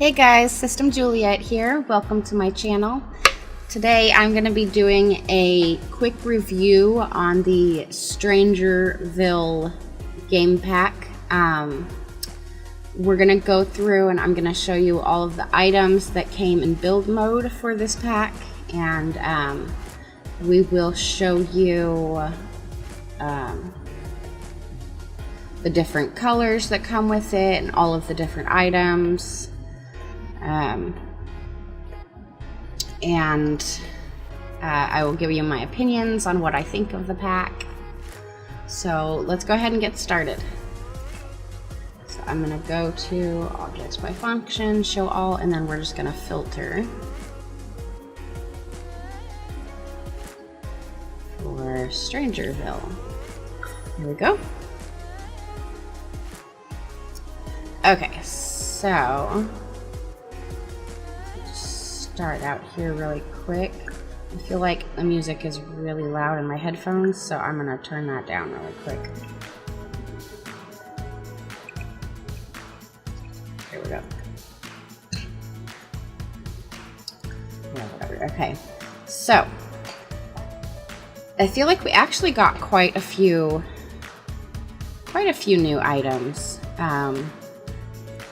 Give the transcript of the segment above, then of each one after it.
Hey guys, System Juliet here. Welcome to my channel. Today I'm going to be doing a quick review on the StrangerVille game pack. We're going to go through and I'm going to show you all of the items that came in build mode for this pack, and we will show you the different colors that come with it and all of the different items. I will give you my opinions on what I think of the pack. So let's go ahead and get started. So I'm going to go to Objects by Function, Show All, and then we're just going to filter for StrangerVille. Here we go. Okay, so start out here really quick. I feel like the music is really loud in my headphones, so I'm gonna turn that down really quick. Here we go. Yeah, whatever. Okay, so I feel like we actually got quite a few new items. I'm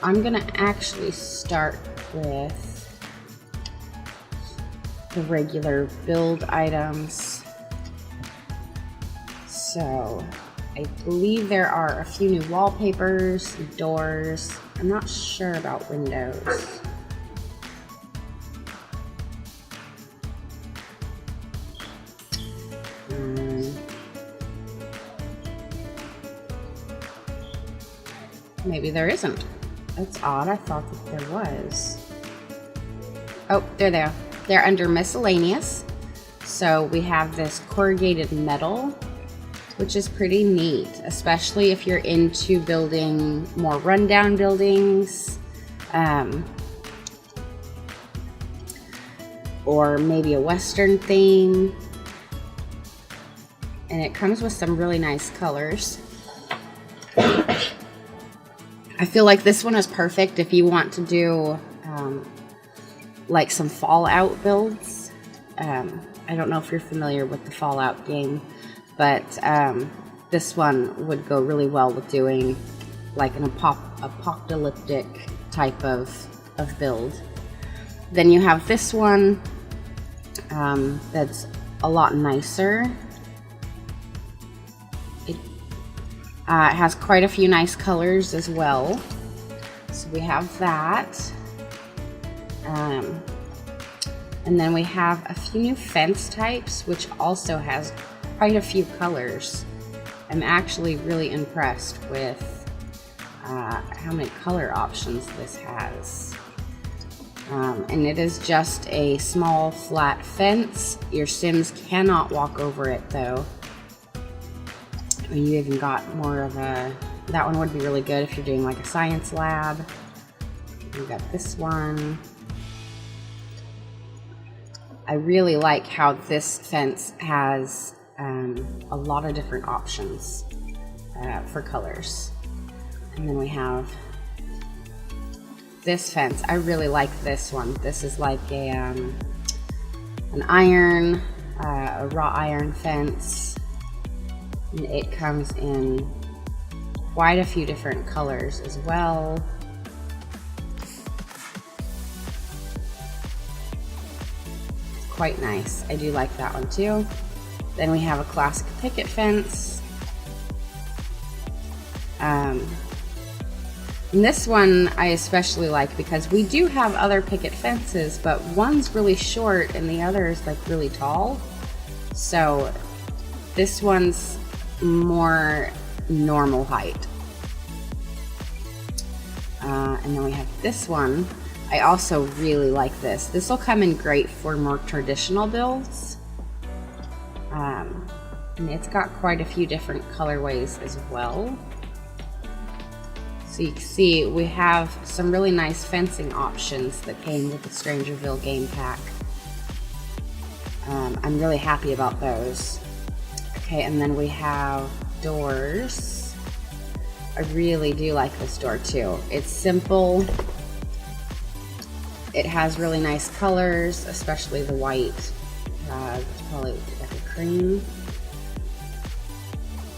gonna actually start with the regular build items. So I believe there are a few new wallpapers, doors. I'm not sure about windows. Maybe there isn't. That's odd. I thought that there was. Oh, there they are. They're under miscellaneous. So we have this corrugated metal, which is pretty neat, especially if you're into building more rundown buildings, or maybe a Western theme. And it comes with some really nice colors. I feel like this one is perfect if you want to do like some Fallout builds. I don't know if you're familiar with the Fallout game, but this one would go really well with doing like an apocalyptic type of build. Then you have this one that's a lot nicer. It has quite a few nice colors as well. So we have that. And then we have a few new fence types, which also has quite a few colors. I'm actually really impressed with how many color options this has. And it is just a small flat fence. Your Sims cannot walk over it though. I mean, you even got more of a, that one would be really good if you're doing like a science lab. We got this one. I really like how this fence has a lot of different options for colors. And then we have this fence. I really like this one. This is like a an iron, a wrought iron fence. And it comes in quite a few different colors as well. Quite nice. I do like that one too. Then we have a classic picket fence. And this one I especially like because we do have other picket fences, but one's really short and the other is like really tall. So this one's more normal height. And then we have this one. I also really like this. This will come in great for more traditional builds. And it's got quite a few different colorways as well. So you can see we have some really nice fencing options that came with the StrangerVille game pack. I'm really happy about those. Okay, and then we have doors. I really do like this door too. It's simple. It has really nice colors, especially the white. It's probably like a cream.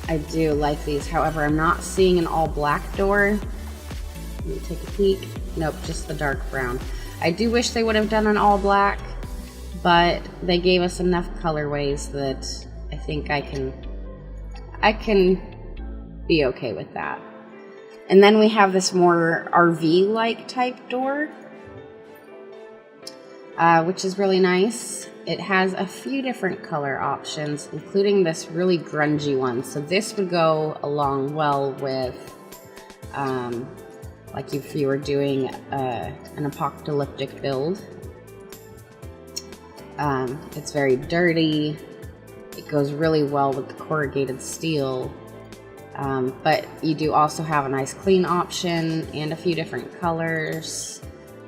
I do like these. However, I'm not seeing an all black door. Let me take a peek. Nope, just the dark brown. I do wish they would have done an all black, but they gave us enough colorways that I think I can be okay with that. And then we have this more RV-like type door, which is really nice. It has a few different color options, including this really grungy one. So this would go along well with, like if you were doing an apocalyptic build. It's very dirty. It goes really well with the corrugated steel. But you do also have a nice clean option and a few different colors.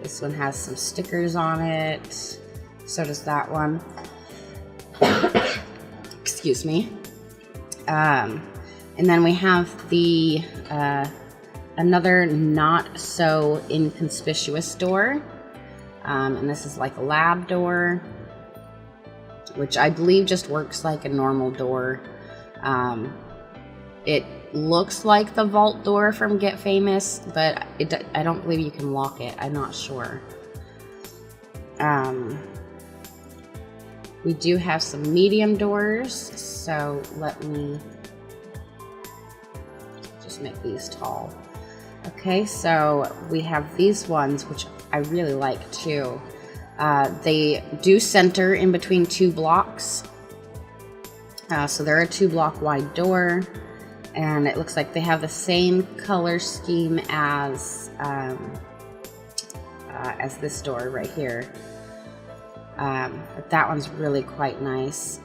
This one has some stickers on it. So does that one. Excuse me. And then we have the another not so inconspicuous door. And this is like a lab door, which I believe just works like a normal door. It looks like the vault door from Get Famous, but I don't believe you can lock it. I'm not sure. We do have some medium doors, so let me just make these tall. Okay, so we have these ones, which I really like too. They do center in between two blocks. So they're a 2-block wide door, and it looks like they have the same color scheme as this door right here. But that one's really quite nice.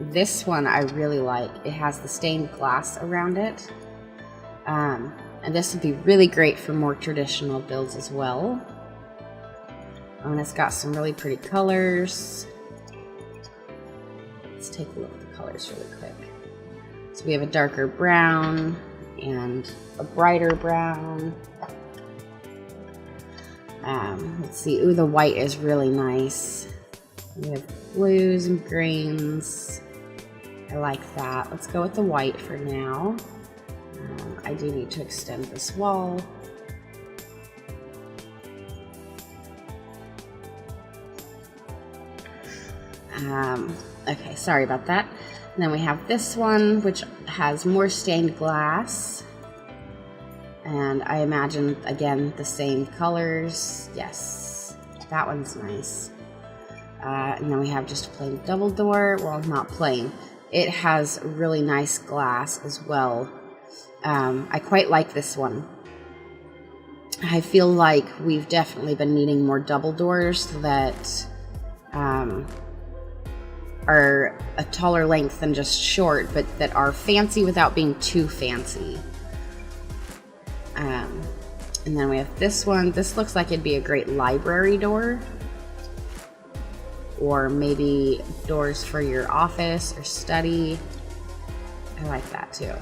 This one I really like. It has the stained glass around it. And this would be really great for more traditional builds as well. And it's got some really pretty colors. Let's take a look at the colors really quick. So we have a darker brown and a brighter brown. Let's see. Ooh, the white is really nice. We have blues and greens. I like that. Let's go with the white for now. I do need to extend this wall. Okay, sorry about that. And then we have this one, which has more stained glass. And I imagine, again, the same colors. Yes, that one's nice. And then we have just a plain double door. Well, not plain. It has really nice glass as well. I quite like this one. I feel like we've definitely been needing more double doors that are a taller length than just short, but that are fancy without being too fancy. And then we have this one. This looks like it'd be a great library door, or maybe doors for your office or study. I like that too.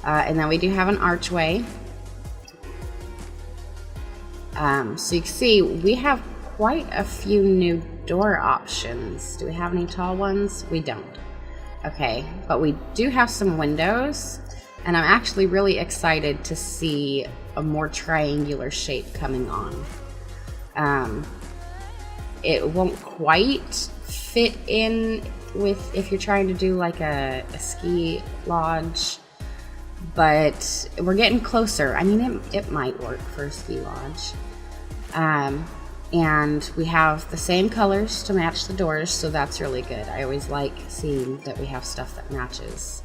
And then we do have an archway. So you can see we have quite a few new door options. Do we have any tall ones? We don't. Okay, but we do have some windows, and I'm actually really excited to see a more triangular shape coming on. It won't quite fit in with if you're trying to do like a ski lodge, but we're getting closer. I mean, it might work for a ski lodge. And we have the same colors to match the doors, so that's really good. I always like seeing that we have stuff that matches.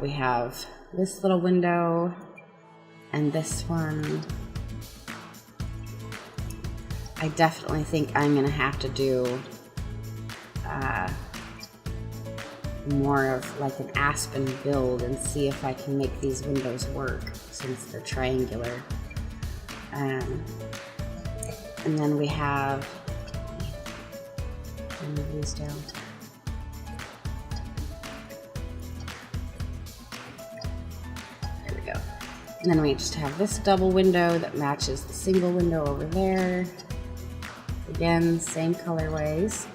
We have this little window and this one. I definitely think I'm gonna have to do more of like an aspen build and see if I can make these windows work since they're triangular. And then we have, move these down. There we go. And then we just have this double window that matches the single window over there. Again, same colorways.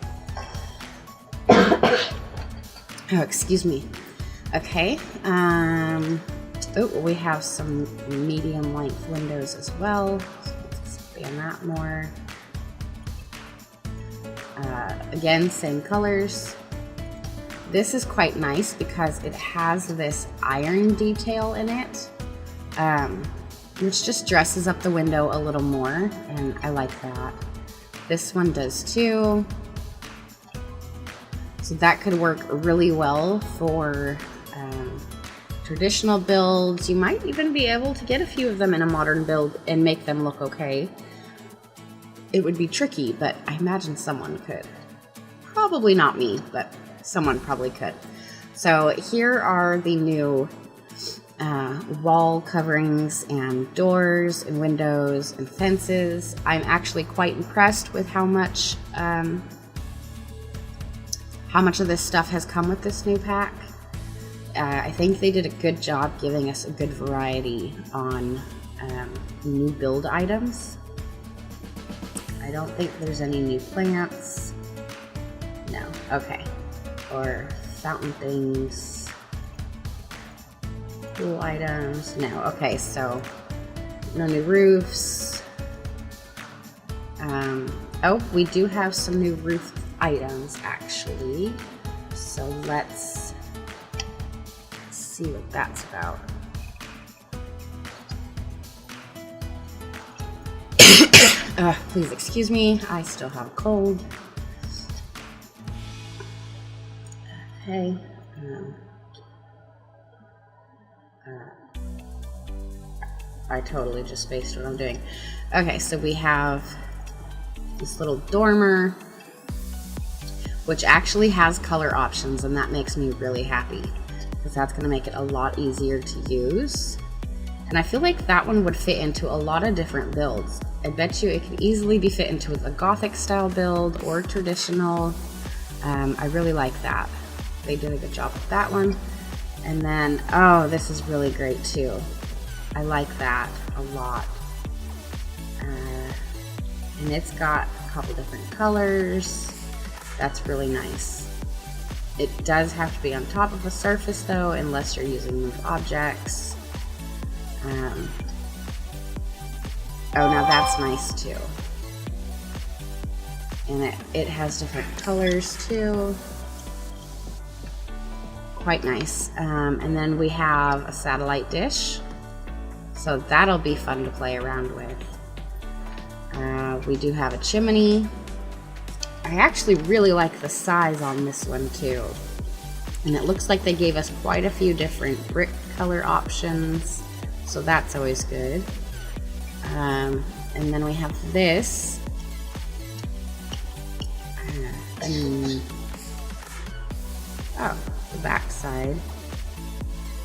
Oh, excuse me. Okay. Oh, we have some medium length windows as well. So let's expand that more. Again, same colors. This is quite nice because it has this iron detail in it, which just dresses up the window a little more, and I like that. This one does too. So that could work really well for traditional builds. You might even be able to get a few of them in a modern build and make them look okay. It would be tricky, but I imagine someone could. Probably not me, but someone probably could. So here are the new wall coverings and doors and windows and fences. I'm actually quite impressed with how much of this stuff has come with this new pack. I think they did a good job giving us a good variety on new build items. I don't think there's any new plants. No, okay. Or fountain things. Pool items. No, okay, so no new roofs. Oh, we do have some new roof items actually. So let's see what that's about. Please excuse me, I still have a cold. Okay. I totally just spaced what I'm doing. Okay, so we have this little dormer, which actually has color options, and that makes me really happy because that's going to make it a lot easier to use. And I feel like that one would fit into a lot of different builds. I bet you it could easily be fit into a Gothic style build or traditional. I really like that. They did a good job with that one. And then, oh, this is really great too. I like that a lot. And it's got a couple different colors. That's really nice. It does have to be on top of a surface though, unless you're using moved objects. Oh, now that's nice too. And it has different colors too. Quite nice. And then we have a satellite dish. So that'll be fun to play around with. We do have a chimney. I actually really like the size on this one too. And it looks like they gave us quite a few different brick color options. So that's always good. And then we have this. Oh, the back side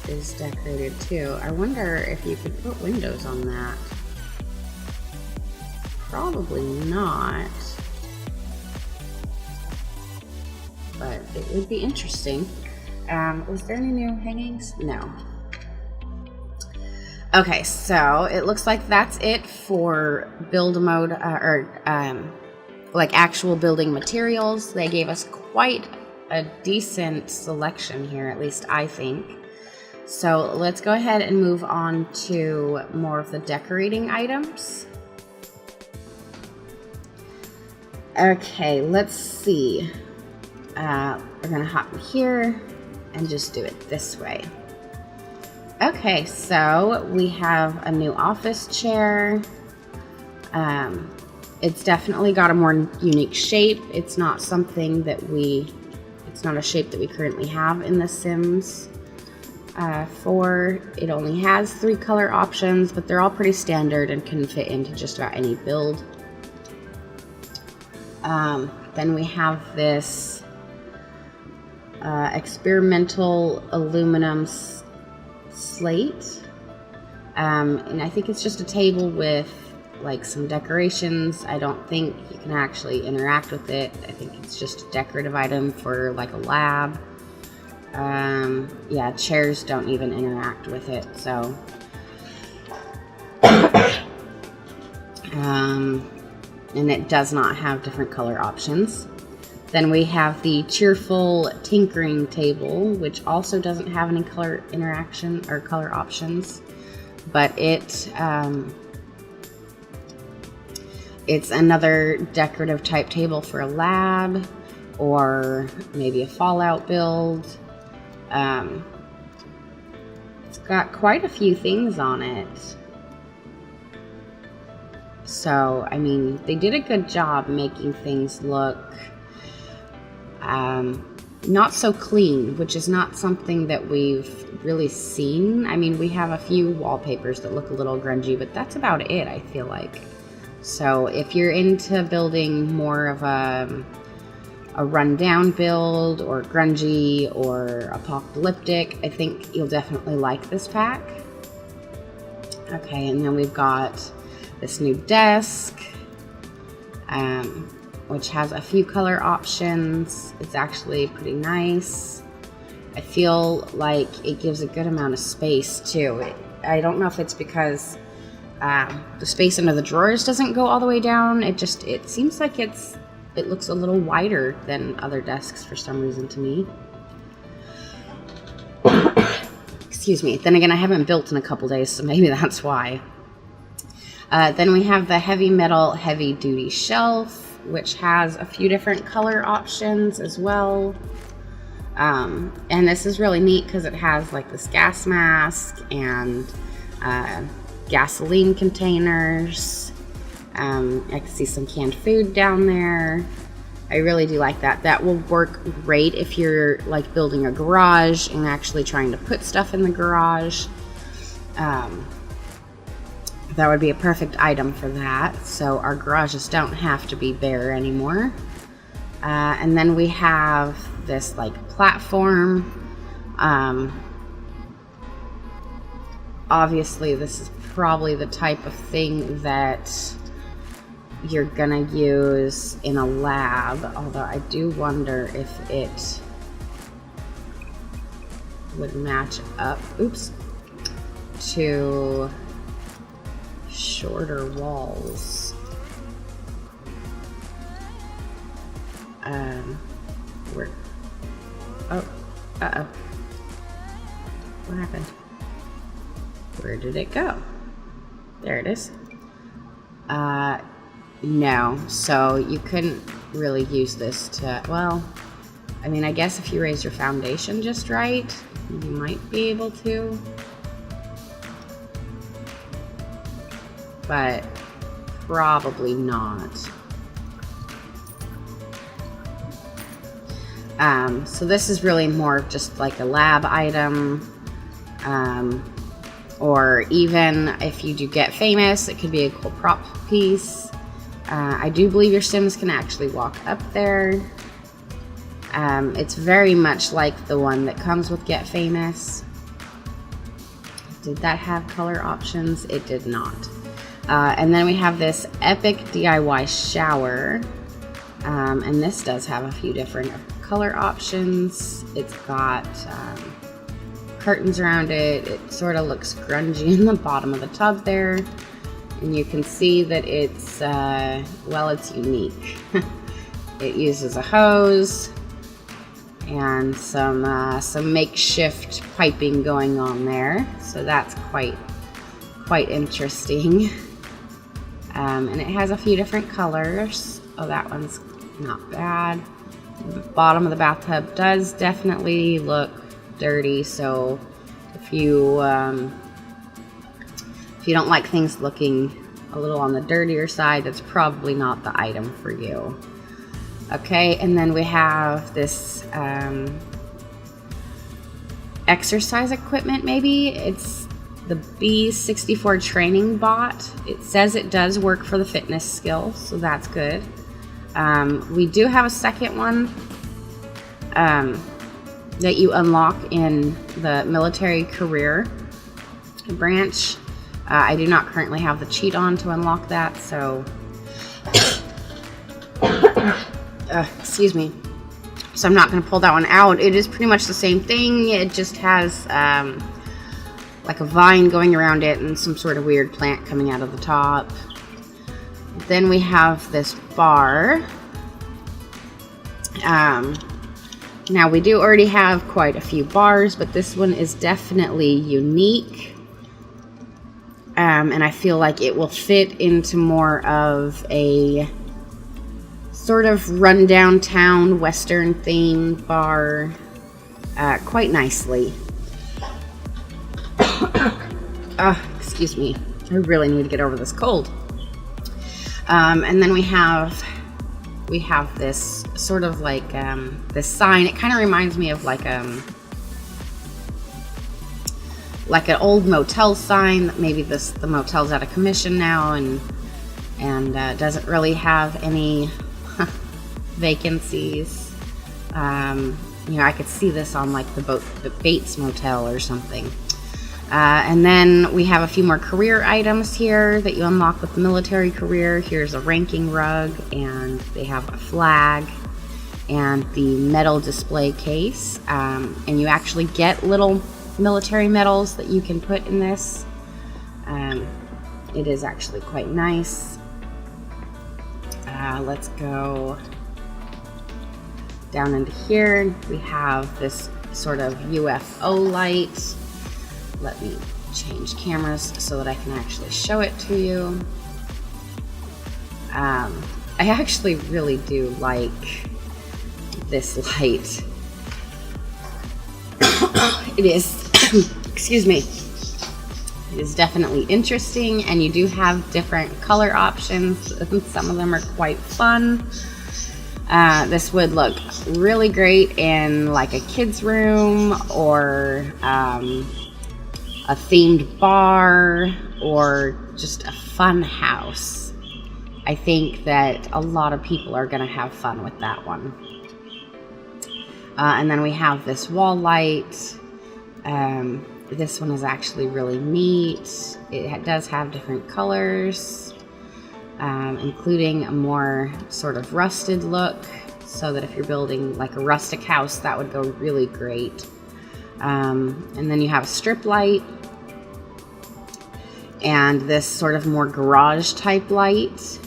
is decorated too. I wonder if you could put windows on that. Probably not. But it would be interesting. Was there any new hangings? No. Okay, so it looks like that's it for build mode, like actual building materials. They gave us quite a decent selection here, at least I think. So let's go ahead and move on to more of the decorating items. Okay, let's see. We're gonna hop in here and just do it this way. Okay, so we have a new office chair. It's definitely got a more unique shape. It's not something that it's not a shape that we currently have in The Sims 4. It only has 3 color options, but they're all pretty standard and can fit into just about any build. Then we have this experimental aluminum slate, and I think it's just a table with like some decorations. I don't think you can actually interact with it. I think it's just a decorative item for like a lab. Yeah, chairs don't even interact with it, so and it does not have different color options. Then we have the cheerful tinkering table, which also doesn't have any color interaction or color options, but it's another decorative type table for a lab or maybe a Fallout build. It's got quite a few things on it. So, I mean, they did a good job making things look not so clean, which is not something that we've really seen. I mean, we have a few wallpapers that look a little grungy, but that's about it, I feel like. So if you're into building more of a rundown build or grungy or apocalyptic, I think you'll definitely like this pack. Okay, and then we've got this new desk, which has a few color options. It's actually pretty nice. I feel like it gives a good amount of space too. I don't know if it's because the space under the drawers doesn't go all the way down. It seems like it looks a little wider than other desks for some reason to me. Excuse me. Then again, I haven't built in a couple days, so maybe that's why. Then we have the heavy metal heavy duty shelf, which has a few different color options as well. And this is really neat because it has like this gas mask and gasoline containers. I can see some canned food down there. I really do like that. That will work great if you're like building a garage and actually trying to put stuff in the garage. That would be a perfect item for that. So our garages don't have to be bare anymore. And then we have this like platform. Obviously this is probably the type of thing that you're gonna use in a lab, although I do wonder if it would match up, to shorter walls. What happened? Where did it go? There it is. No, so you couldn't really use this to, well, I mean, I guess if you raise your foundation just right, you might be able to. But probably not. So this is really more of just like a lab item, or even if you do get famous, it could be a cool prop piece. I do believe your Sims can actually walk up there. It's very much like the one that comes with Get Famous. Did that have color options? It did not. And then we have this epic DIY shower, and this does have a few different color options. It's got curtains around it. It sort of looks grungy in the bottom of the tub there, and you can see that it's it's unique. It uses a hose and some makeshift piping going on there, so that's quite interesting. And it has a few different colors. Oh, that one's not bad. The bottom of the bathtub does definitely look dirty, so if you don't like things looking a little on the dirtier side, that's probably not the item for you. Okay, and then we have this exercise equipment, maybe. It's the B64 training bot. It says it does work for the fitness skill, so that's good. We do have a second one that you unlock in the military career branch. I do not currently have the cheat on to unlock that, so excuse me. So I'm not going to pull that one out. It is pretty much the same thing. It just has like a vine going around it and some sort of weird plant coming out of the top. Then we have this bar. Now we do already have quite a few bars, but this one is definitely unique. And I feel like it will fit into more of a sort of run downtown Western themed bar quite nicely. Excuse me. I really need to get over this cold. And then we have this sort of like this sign. It kind of reminds me of like an old motel sign. Maybe the motel's out of commission now and doesn't really have any vacancies. I could see this on like the Bates Motel or something. And then we have a few more career items here that you unlock with the military career. Here's a ranking rug, and they have a flag and the medal display case. And you actually get little military medals that you can put in this. It is actually quite nice. Let's go down into here. We have this sort of UFO light. Let me change cameras so that I can actually show it to you. I actually really do like this light. It is, excuse me, it is definitely interesting, and you do have different color options, and some of them are quite fun. This would look really great in like a kid's room, or a themed bar, or just a fun house. I think that a lot of people are going to have fun with that one. And then we have this wall light. This one is actually really neat. It does have different colors, including a more sort of rusted look, so that if you're building like a rustic house, that would go really great. And then you have a strip light, and this sort of more garage type light.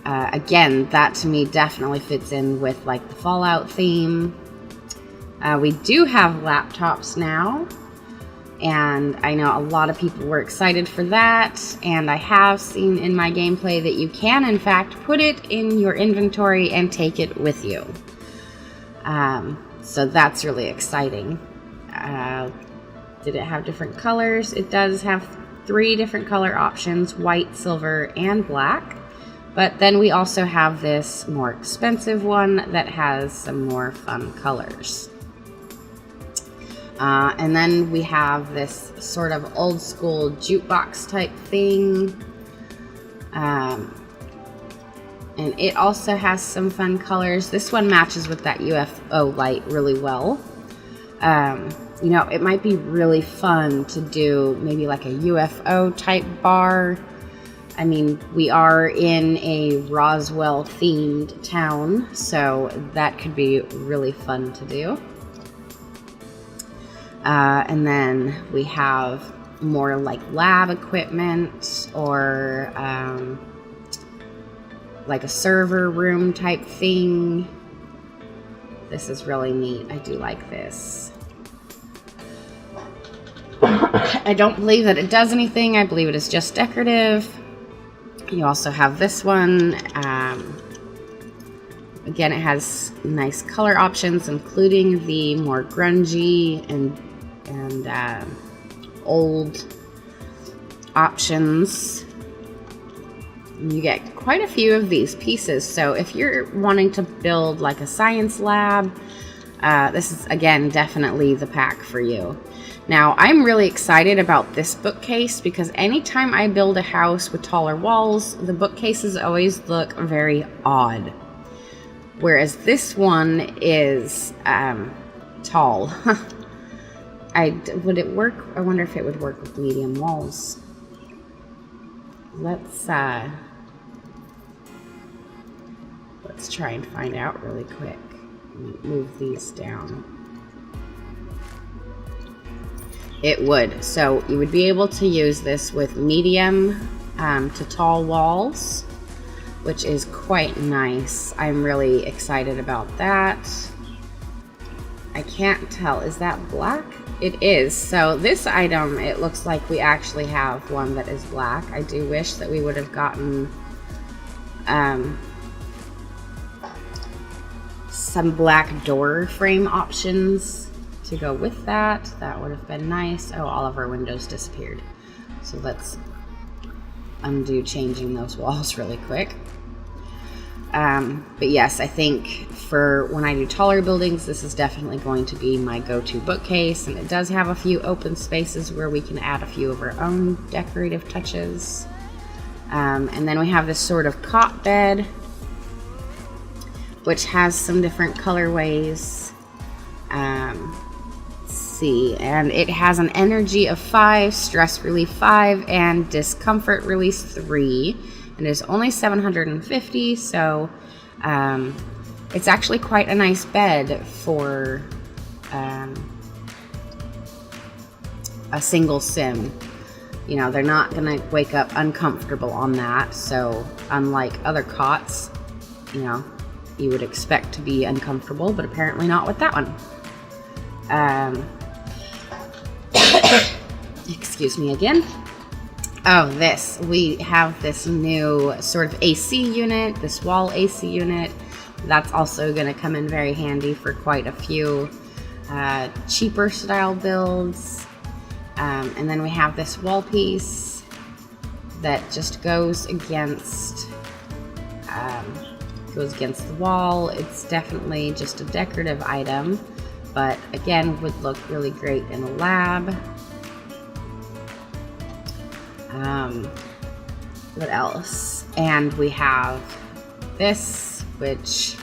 Again, that to me definitely fits in with like the Fallout theme. We do have laptops now, and I know a lot of people were excited for that, and I have seen in my gameplay that you can in fact put it in your inventory and take it with you. So that's really exciting. Did it have different colors? It does have 3 different color options: white, silver, and black. But then we also have this more expensive one that has some more fun colors. And then we have this sort of old school jukebox type thing. And it also has some fun colors. This one matches with that UFO light really well. It might be really fun to do maybe like a UFO type bar. I mean, we are in a Roswell themed town, so that could be really fun to do. And then we have more like lab equipment, or like a server room type thing. This is really neat. I do like this. I don't believe that it does anything. I believe it is just decorative. You also have this one. Again, it has nice color options, including the more grungy and old options. You get quite a few of these pieces. So if you're wanting to build like a science lab, this is, again, definitely the pack for you. Now, I'm really excited about this bookcase because anytime I build a house with taller walls, the bookcases always look very odd. Whereas this one is tall. Would it work? I wonder if it would work with medium walls. Let's try and find out really quick. Move these down. It would. So you would be able to use this with medium to tall walls, which is quite nice. I'm really excited about that. I can't tell, is that black? It is. So this item, it looks like we actually have one that is black. I do wish that we would have gotten some black door frame options to go with that. That would have been nice. Oh, all of our windows disappeared. So let's undo changing those walls really quick. But yes, I think for when I do taller buildings, this is definitely going to be my go-to bookcase, and it does have a few open spaces where we can add a few of our own decorative touches. And then we have this sort of cot bed, which has some different colorways. Let's see, and it has an energy of 5, stress relief 5, and discomfort release 3. And it's only 750, so it's actually quite a nice bed for a single sim. You know, they're not gonna wake up uncomfortable on that, so unlike other cots, you know, you would expect to be uncomfortable, but apparently not with that one. Excuse me again. Oh, we have this new sort of AC unit, this wall AC unit. That's also going to come in very handy for quite a few cheaper style builds. And then we have this wall piece that just goes against the wall. It's definitely just a decorative item, but again, would look really great in a lab. What else? And we have this, which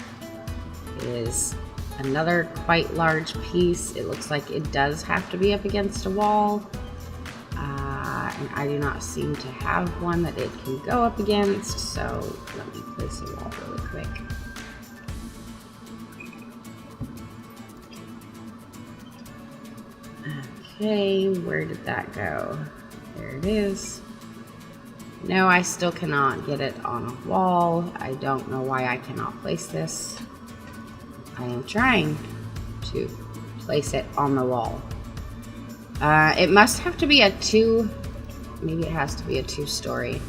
is another quite large piece. It looks like it does have to be up against a wall. And I do not seem to have one that it can go up against, so let me place a wall really quick. Okay, where did that go? There it is. No, I still cannot get it on a wall. I don't know why I cannot place this. I am trying to place it on the wall. It must have to be a maybe it has to be a 2-story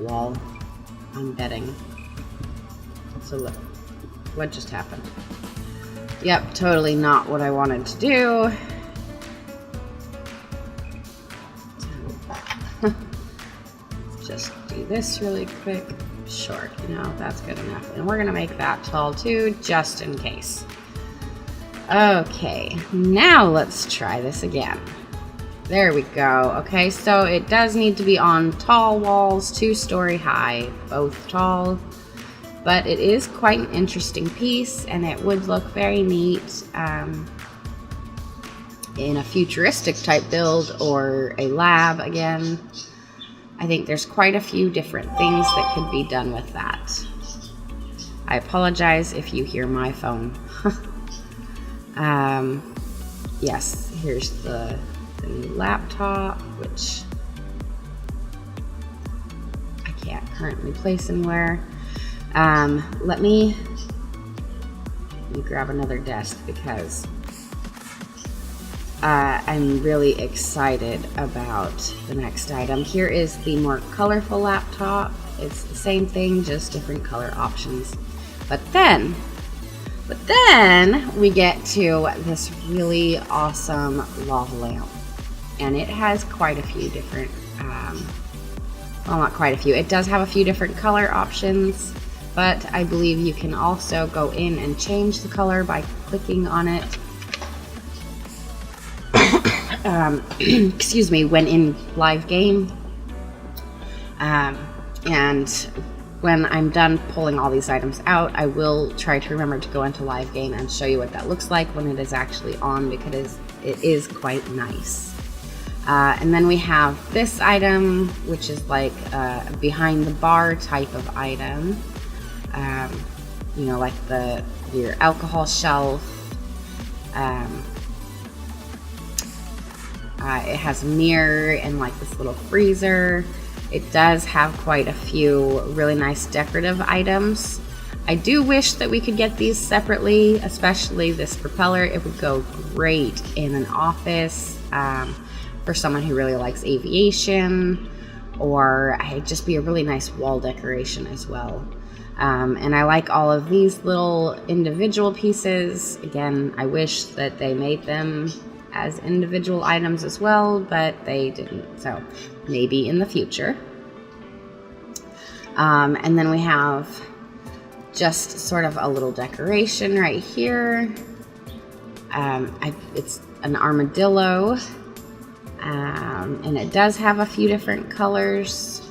wall, I'm betting. So look, what just happened? Yep, totally not what I wanted to do. Just do this really quick. Sure, you know, that's good enough. And we're gonna make that tall too, just in case. Okay, now let's try this again. There we go. Okay, so it does need to be on tall walls, 2-story high, both tall. But it is quite an interesting piece, and it would look very neat in a futuristic type build or a lab again. I think there's quite a few different things that could be done with that. I apologize if you hear my phone. Yes, here's the new laptop, which I can't currently place anywhere. Let me grab another desk because I'm really excited about the next item. Here is the more colorful laptop. It's the same thing, just different color options. But then we get to this really awesome lava lamp. And it has quite a few different, well, not quite a few. It does have a few different color options, but I believe you can also go in and change the color by clicking on it. Excuse me, when in live game. And when I'm done pulling all these items out, I will try to remember to go into live game and show you what that looks like when it is actually on, because it is quite nice. And then we have this item, which is like a behind the bar type of item. You know, like your alcohol shelf. It has a mirror and like this little freezer. It does have quite a few really nice decorative items. I do wish that we could get these separately, especially this propeller. It would go great in an office for someone who really likes aviation, or it'd just be a really nice wall decoration as well. And I like all of these little individual pieces. Again, I wish that they made them as individual items as well, but they didn't, so maybe in the future. And then we have just sort of a little decoration right here. It's an armadillo, and it does have a few different colors.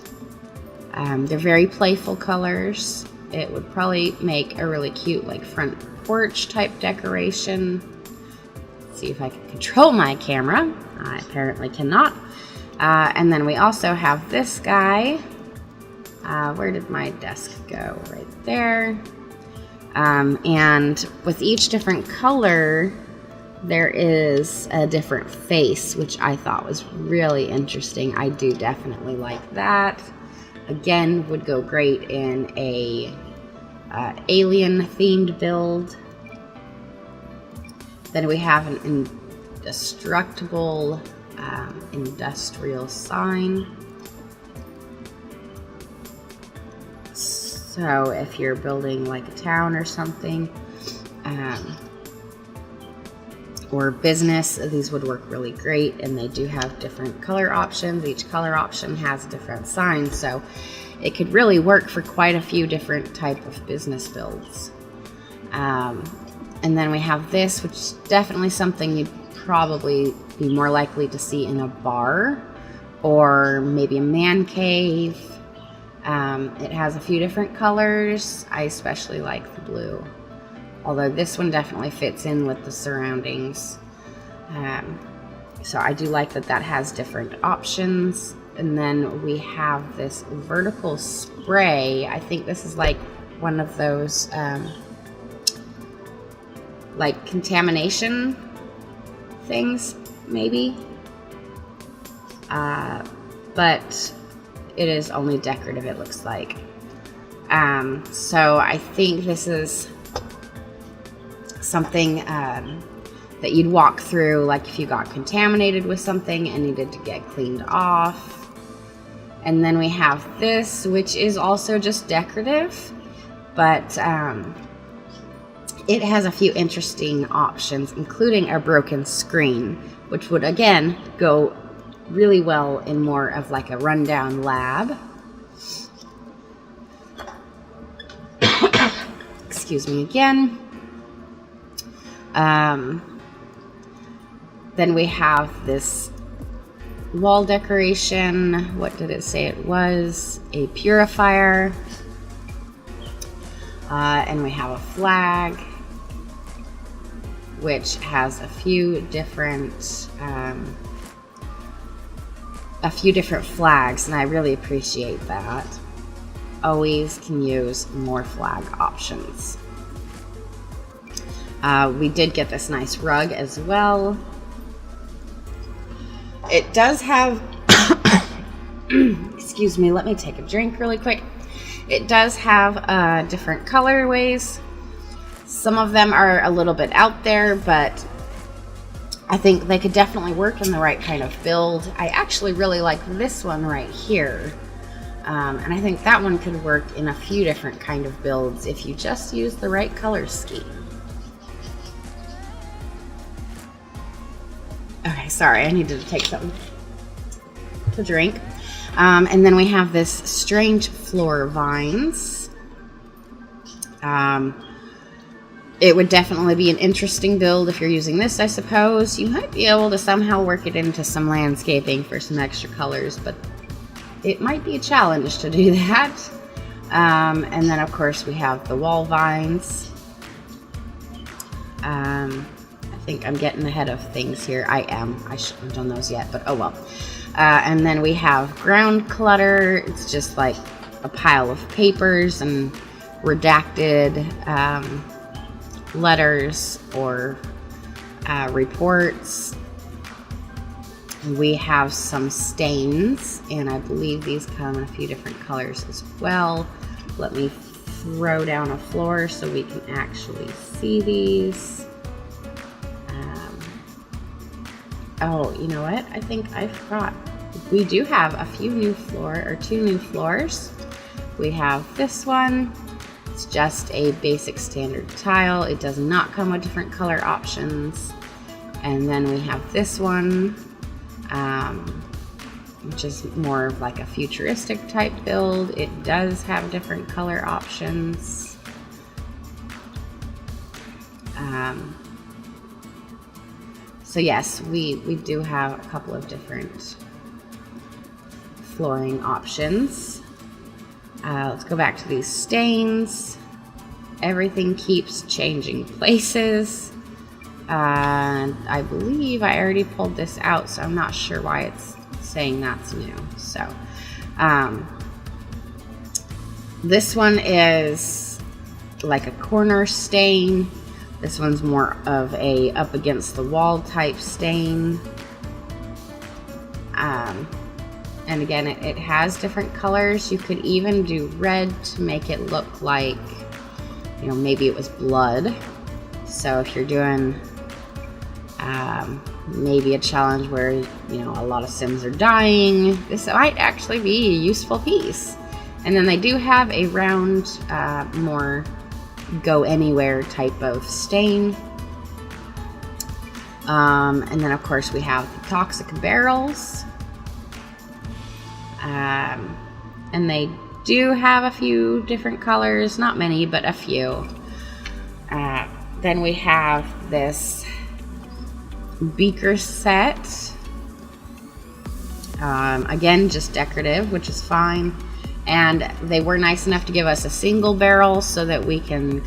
They're very playful colors. It would probably make a really cute like front porch type decoration. Let's see if I can control my camera. I apparently cannot. And then we also have this guy. Where did my desk go? Right there. And with each different color, there is a different face, which I thought was really interesting. I do definitely like that. Again, would go great in a alien themed build. Then we have an indestructible industrial sign. So if you're building like a town or something, or business, these would work really great, and they do have different color options. Each color option has a different sign, so it could really work for quite a few different type of business builds. And then we have this, which is definitely something you'd probably be more likely to see in a bar or maybe a man cave. It has a few different colors. I especially like the blue, although this one definitely fits in with the surroundings. So I do like that that has different options. And then we have this vertical spray. I think this is like one of those like contamination things, maybe. But it is only decorative, it looks like. So I think this is something that you'd walk through, like if you got contaminated with something and needed to get cleaned off. And then we have this, which is also just decorative, but it has a few interesting options, including a broken screen, which would again go really well in more of like a rundown lab. Excuse me again. Then we have this wall decoration. What did it say it was? A purifier. And we have a flag, which has a few different flags, and I really appreciate that. Always can use more flag options. We did get this nice rug as well. It does have excuse me, let me take a drink really quick. It does have different colorways. Some of them are a little bit out there, but I think they could definitely work in the right kind of build. I actually really like this one right here. And I think that one could work in a few different kind of builds if you just use the right color scheme. Okay, sorry, I needed to take something to drink. And then we have this strange floor vines. It would definitely be an interesting build if you're using this, I suppose. You might be able to somehow work it into some landscaping for some extra colors, but it might be a challenge to do that. And then, of course, we have the wall vines. I think I'm getting ahead of things here. I am. I shouldn't have done those yet, but oh well. And then we have ground clutter. It's just like a pile of papers and redacted letters or reports. We have some stains, and I believe these come in a few different colors as well. Let me throw down a floor so we can actually see these. Oh, you know what? I think I forgot. We do have a few new two new floors. We have this one. It's just a basic standard tile. It does not come with different color options. And then we have this one, which is more of like a futuristic type build. It does have different color options. So yes, we do have a couple of different flooring options. Let's go back to these stains. Everything keeps changing places. I believe I already pulled this out, so I'm not sure why it's saying that's new. So this one is like a corner stain. This one's more of a up against the wall type stain. And again, it has different colors. You could even do red to make it look like, you know, maybe it was blood. So if you're doing maybe a challenge where, you know, a lot of Sims are dying, this might actually be a useful piece. And then they do have a round, more go anywhere type of stain. And then of course we have the toxic barrels. And they do have a few different colors, not many, but a few. Then we have this beaker set. Again, just decorative, which is fine. And they were nice enough to give us a single barrel so that we can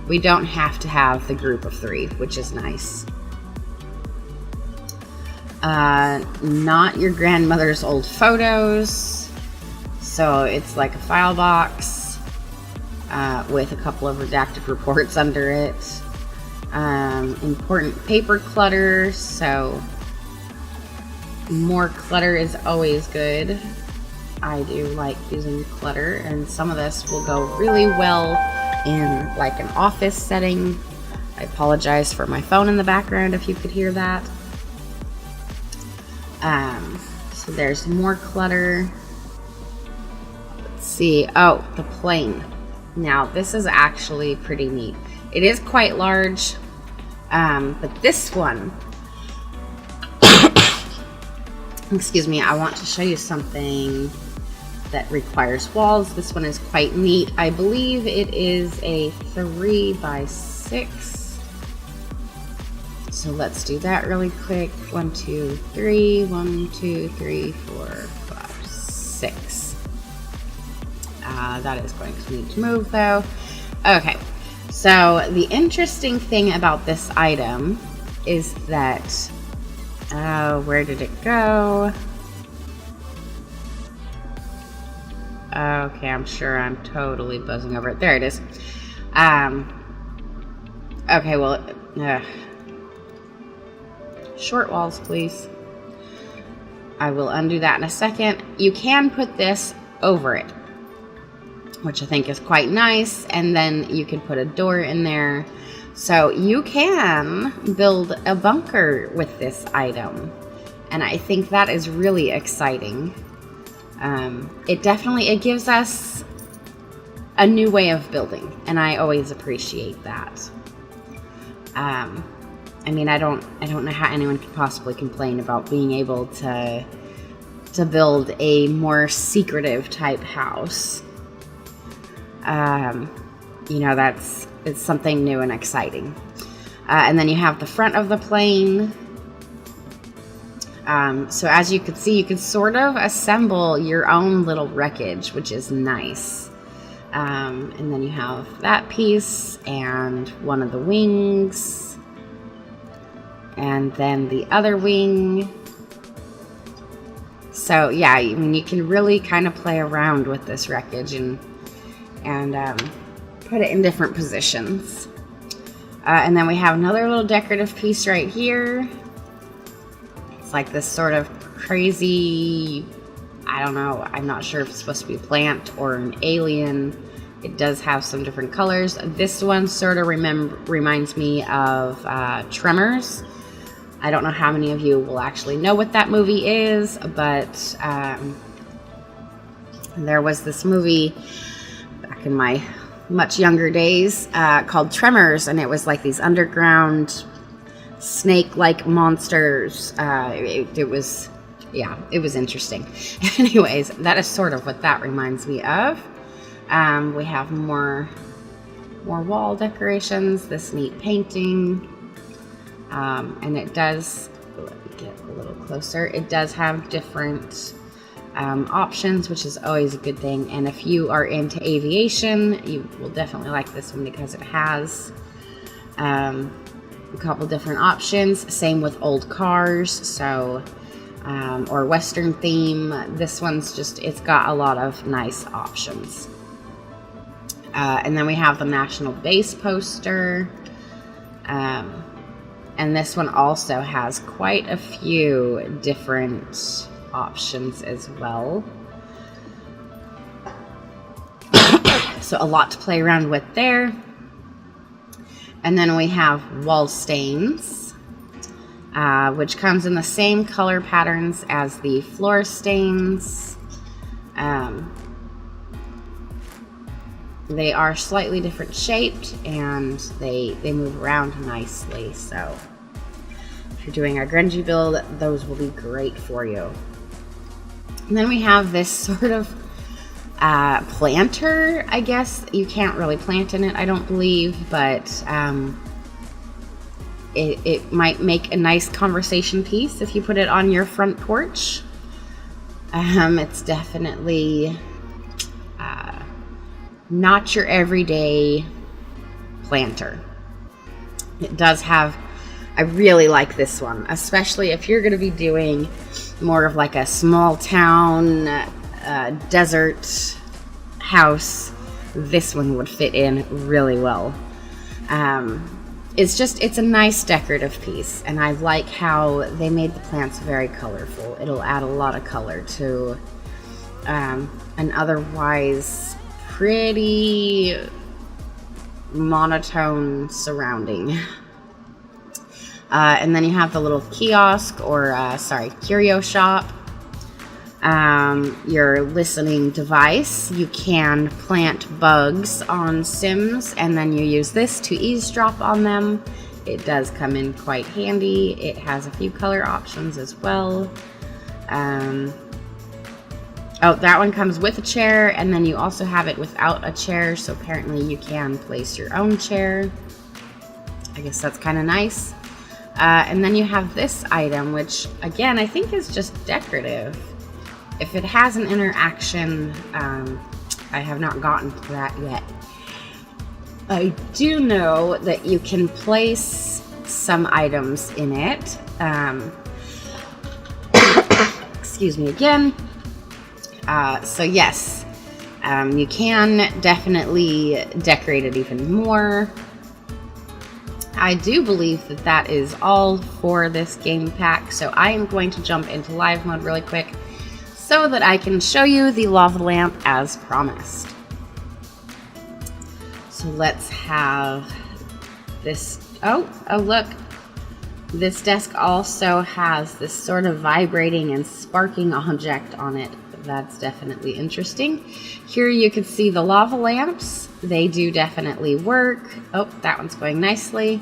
we don't have to have the group of 3, which is nice. Not your grandmother's old photos. So it's like a file box with a couple of redacted reports under it. Important paper clutter. So more clutter is always good. I do like using clutter, and some of this will go really well in like an office setting. I apologize for my phone in the background if you could hear that. So there's more clutter. Let's see. Oh, the plane. Now this is actually pretty neat. It is quite large, but this one, excuse me, I want to show you something that requires walls. This one is quite neat. I believe it is a 3x6. So let's do that really quick. 1, 2, 3. 1, 2, 3, 4, 5, 6. That is going to need to move though. Okay, so the interesting thing about this item is that, where did it go? Okay, I'm sure I'm totally buzzing over it. There it is. Okay, well, short walls, please. I will undo that in a second. You can put this over it, which I think is quite nice, and then you can put a door in there. So you can build a bunker with this item, and I think that is really exciting. It gives us a new way of building, and I always appreciate that. I mean, I don't know how anyone could possibly complain about being able to build a more secretive type house. You know, it's something new and exciting. And then you have the front of the plane. So as you can see, you can sort of assemble your own little wreckage, which is nice. And then you have that piece and one of the wings, and then the other wing. So yeah, I mean, you can really kind of play around with this wreckage and put it in different positions. And then we have another little decorative piece right here. It's like this sort of crazy, I don't know, I'm not sure if it's supposed to be a plant or an alien. It does have some different colors. This one sort of reminds me of Tremors. I don't know how many of you will actually know what that movie is, but there was this movie back in my much younger days called Tremors, and it was like these underground snake-like monsters. It was interesting. Anyways, that is sort of what that reminds me of. We have more wall decorations, this neat painting, and it does, let me get a little closer, it does have different options, which is always a good thing. And if you are into aviation, you will definitely like this one because it has a couple different options. Same with old cars, so or Western theme. This one's just, it's got a lot of nice options. And then we have the National Base poster. And this one also has quite a few different options as well. So a lot to play around with there. And then we have wall stains, which comes in the same color patterns as the floor stains. They are slightly different shaped, and they move around nicely. So if you're doing a grungy build, those will be great for you. And then we have this sort of planter, I guess. You can't really plant in it, I don't believe, but it might make a nice conversation piece if you put it on your front porch. It's definitely not your everyday planter. It does have, I really like this one, especially if you're going to be doing more of like a small town desert house. This one would fit in really well. It's a nice decorative piece, and I like how they made the plants very colorful. It'll add a lot of color to an otherwise pretty monotone surrounding. And then you have the little kiosk, or curio shop. Your listening device. You can plant bugs on Sims, and then you use this to eavesdrop on them. It does come in quite handy. It has a few color options as well. Oh, that one comes with a chair, and then you also have it without a chair, so apparently you can place your own chair. I guess that's kind of nice. And then you have this item, which, again, I think is just decorative. If it has an interaction, I have not gotten to that yet. I do know that you can place some items in it. Excuse me again. So yes, you can definitely decorate it even more. I do believe that that is all for this game pack, so I am going to jump into live mode really quick so that I can show you the lava lamp as promised. So let's have this. Oh look. This desk also has this sort of vibrating and sparking object on it. That's definitely interesting. Here you can see the lava lamps. They do definitely work. Oh, that one's going nicely.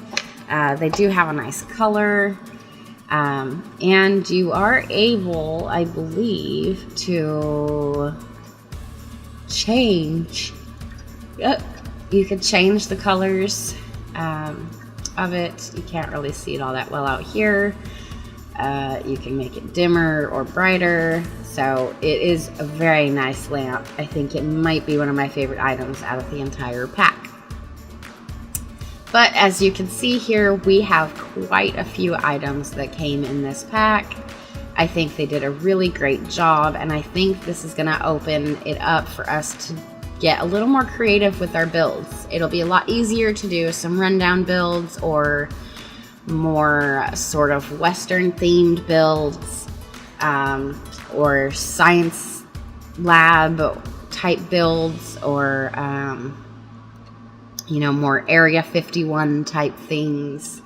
They do have a nice color. And you are able, I believe, to change. You could change the colors of it. You can't really see it all that well out here. You can make it dimmer or brighter. So it is a very nice lamp. I think it might be one of my favorite items out of the entire pack. But as you can see here, we have quite a few items that came in this pack. I think they did a really great job, and I think this is going to open it up for us to get a little more creative with our builds. It'll be a lot easier to do some rundown builds or more sort of Western themed builds, or science lab type builds, or you know, more Area 51 type things.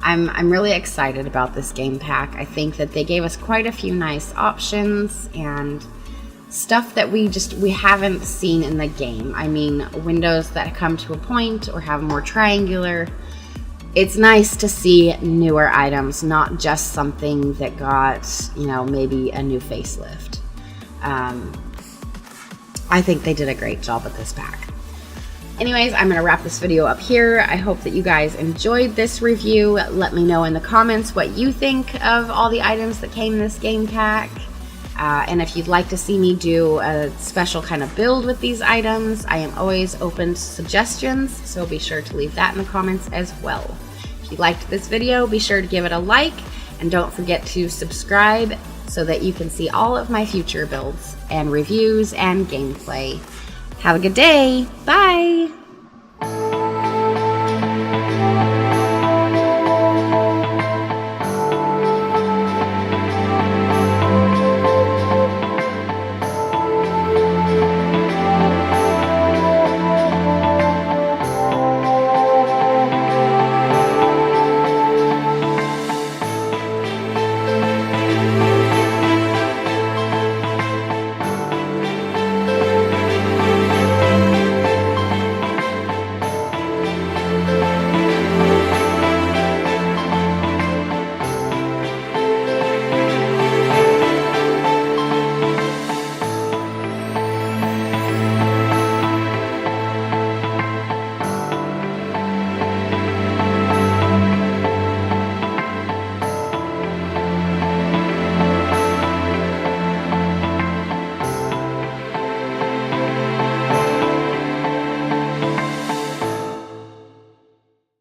I'm really excited about this game pack. I think that they gave us quite a few nice options and stuff that we haven't seen in the game. I mean, windows that come to a point or have more triangular. It's nice to see newer items, not just something that got, you know, maybe a new facelift. I think they did a great job with this pack. Anyways, I'm going to wrap this video up here. I hope that you guys enjoyed this review. Let me know in the comments what you think of all the items that came in this game pack. And if you'd like to see me do a special kind of build with these items, I am always open to suggestions, so be sure to leave that in the comments as well. If you liked this video, be sure to give it a like, and don't forget to subscribe so that you can see all of my future builds and reviews and gameplay. Have a good day. Bye.